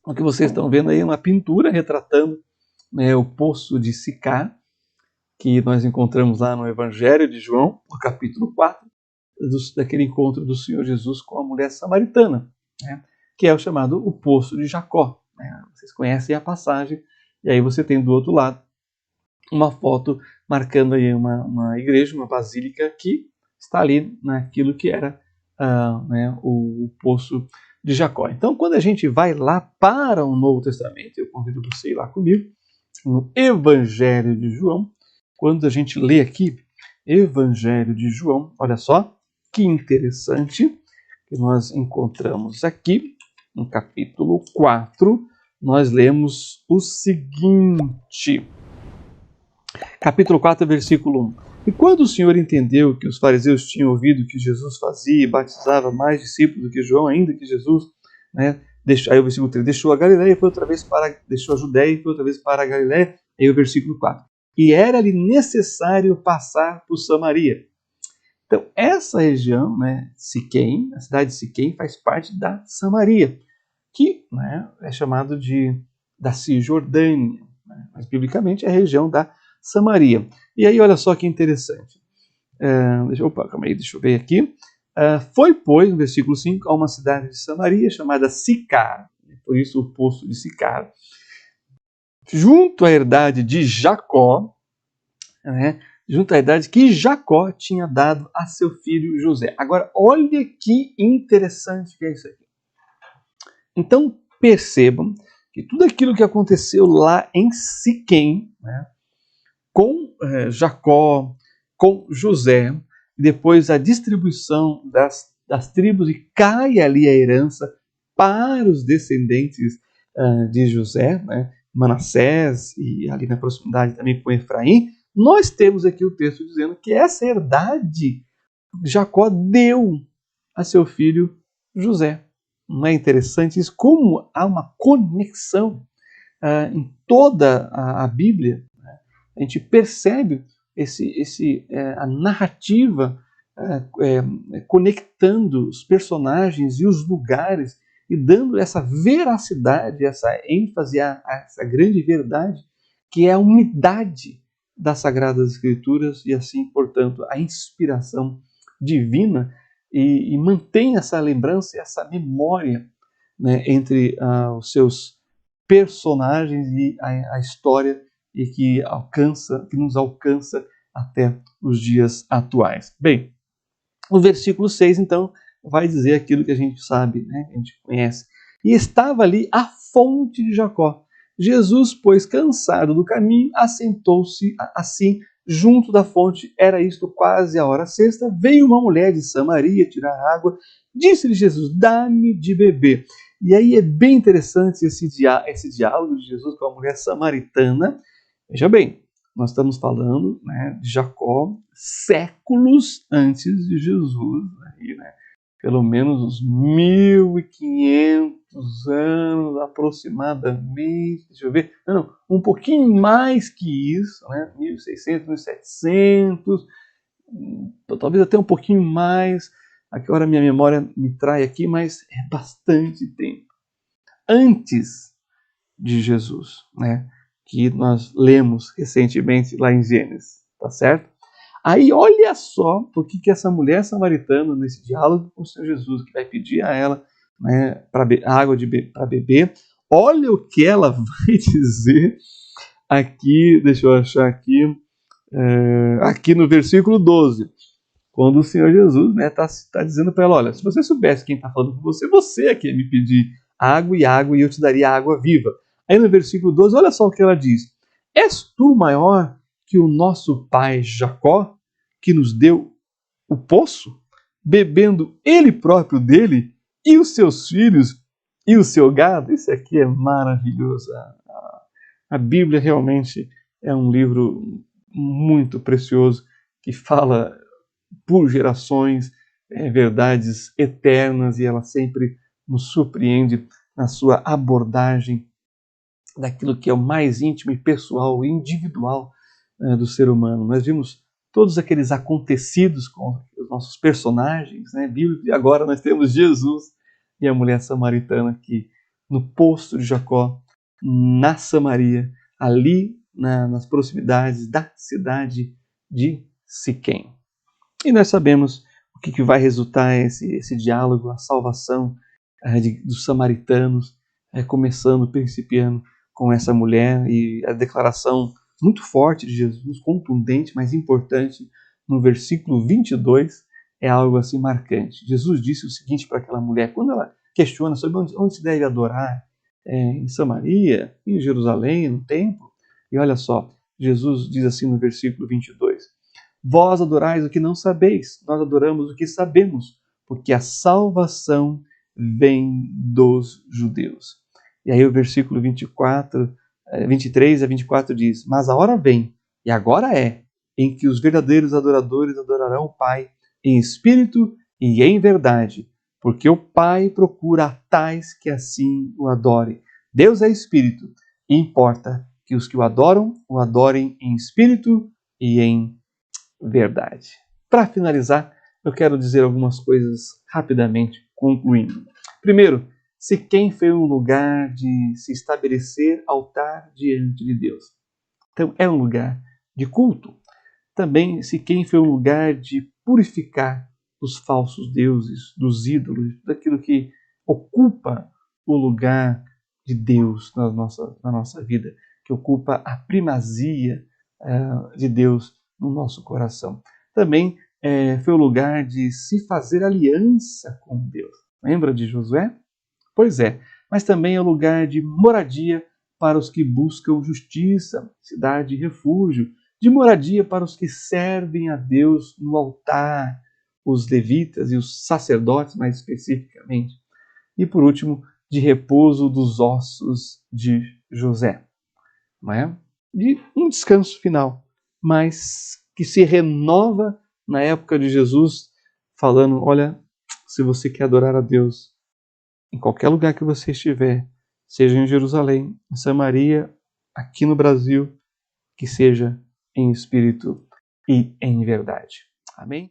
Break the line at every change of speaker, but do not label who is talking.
O que vocês estão vendo aí é uma pintura retratando, né, o poço de Sicar, que nós encontramos lá no Evangelho de João, no capítulo 4, daquele encontro do Senhor Jesus com a mulher samaritana, né, que é o chamado o Poço de Jacó. Né? Vocês conhecem a passagem, e aí você tem do outro lado uma foto marcando aí uma igreja, uma basílica que está ali naquilo que era né, o Poço de Jacó. Então, quando a gente vai lá para o Novo Testamento, eu convido você a ir lá comigo, no Evangelho de João, quando a gente lê aqui Evangelho de João, olha só que interessante que nós encontramos aqui, no capítulo 4, nós lemos o seguinte, capítulo 4, versículo 1. E quando o Senhor entendeu que os fariseus tinham ouvido que Jesus fazia e batizava mais discípulos do que João, ainda que Jesus, né, aí o versículo 3, deixou a Galileia e foi outra vez deixou a Judéia e foi outra vez para a Galileia, aí o versículo 4. E era-lhe necessário passar por Samaria. Então, essa região, né, Siquém, a cidade de Siquém, faz parte da Samaria, que, né, é chamado da Cisjordânia, né, mas biblicamente é a região da Samaria. E aí, olha só que interessante. Deixa eu ver aqui. Foi, pois, no versículo 5, a uma cidade de Samaria chamada Sicar, por isso o poço de Sicar, junto à herdade de Jacó, né, junto à herdade que Jacó tinha dado a seu filho José. Agora, olha que interessante que é isso aqui. Então, percebam que tudo aquilo que aconteceu lá em Siquém, né, com Jacó, com José, depois a distribuição das tribos, e cai ali a herança para os descendentes de José, né, Manassés, e ali na proximidade também com Efraim, nós temos aqui o texto dizendo que essa herdade Jacó deu a seu filho José. Não é interessante isso? Como há uma conexão em toda a Bíblia, né? A gente percebe a narrativa conectando os personagens e os lugares e dando essa veracidade, essa ênfase a essa grande verdade que é a unidade das Sagradas Escrituras e assim, portanto, a inspiração divina e mantém essa lembrança, essa memória, né, entre os seus personagens e a história e que nos alcança até os dias atuais. Bem, o versículo 6, então, vai dizer aquilo que a gente sabe, né, que a gente conhece. E estava ali a fonte de Jacó. Jesus, pois, cansado do caminho, assentou-se assim junto da fonte. Era isto quase a hora sexta. Veio uma mulher de Samaria tirar água. Disse-lhe Jesus, dá-me de beber. E aí é bem interessante esse diálogo de Jesus com a mulher samaritana. Veja bem, nós estamos falando, né, de Jacó séculos antes de Jesus, né, pelo menos uns 1500 anos aproximadamente, deixa eu ver, não, um pouquinho mais que isso, né, 1600, 1700, talvez até um pouquinho mais, agora minha memória me trai aqui, mas é bastante tempo antes de Jesus, né, que nós lemos recentemente lá em Gênesis, tá certo? Aí olha só o que essa mulher samaritana, nesse diálogo com o Senhor Jesus, que vai pedir a ela, né, água para beber, olha o que ela vai dizer aqui, deixa eu achar aqui, aqui no versículo 12, quando o Senhor Jesus tá dizendo para ela, olha, se você soubesse quem está falando com você, você é que ia me pedir água e eu te daria água viva. Aí no versículo 12, olha só o que ela diz, és tu maior que o nosso pai Jacó, que nos deu o poço, bebendo ele próprio dele, e os seus filhos, e o seu gado? Isso aqui é maravilhoso. A Bíblia realmente é um livro muito precioso, que fala por gerações, verdades eternas, e ela sempre nos surpreende na sua abordagem daquilo que é o mais íntimo e pessoal e individual do ser humano. Nós vimos todos aqueles acontecidos com os nossos personagens, né, bíblicos, e agora nós temos Jesus e a mulher samaritana que no poço de Jacó, na Samaria, ali nas proximidades da cidade de Siquém. E nós sabemos o que vai resultar esse diálogo, a salvação dos samaritanos, começando, principiando com essa mulher, e a declaração muito forte de Jesus, contundente, mas importante, no versículo 22, é algo assim marcante. Jesus disse o seguinte para aquela mulher, quando ela questiona sobre onde se deve adorar, em Samaria, em Jerusalém, no templo, e olha só, Jesus diz assim no versículo 22, vós adorais o que não sabeis, nós adoramos o que sabemos, porque a salvação vem dos judeus. E aí o versículo 23 a 24 diz, mas a hora vem, e agora é, em que os verdadeiros adoradores adorarão o Pai em espírito e em verdade, porque o Pai procura a tais que assim o adorem. Deus é espírito, e importa que os que o adorem em espírito e em verdade. Para finalizar, eu quero dizer algumas coisas rapidamente, concluindo. Primeiro, Siquém foi um lugar de se estabelecer altar diante de Deus. Então, é um lugar de culto. Também, Siquém foi um lugar de purificar os falsos deuses, dos ídolos, daquilo que ocupa o lugar de Deus na nossa vida, que ocupa a primazia de Deus no nosso coração. Também foi o lugar de se fazer aliança com Deus. Lembra de Josué? Pois é, mas também é o lugar de moradia para os que buscam justiça, cidade e refúgio, de moradia para os que servem a Deus no altar, os levitas e os sacerdotes mais especificamente. E por último, de repouso dos ossos de José. Não é? De um descanso final, mas que se renova na época de Jesus, falando, olha, se você quer adorar a Deus, em qualquer lugar que você estiver, seja em Jerusalém, em Samaria, aqui no Brasil, que seja em espírito e em verdade. Amém?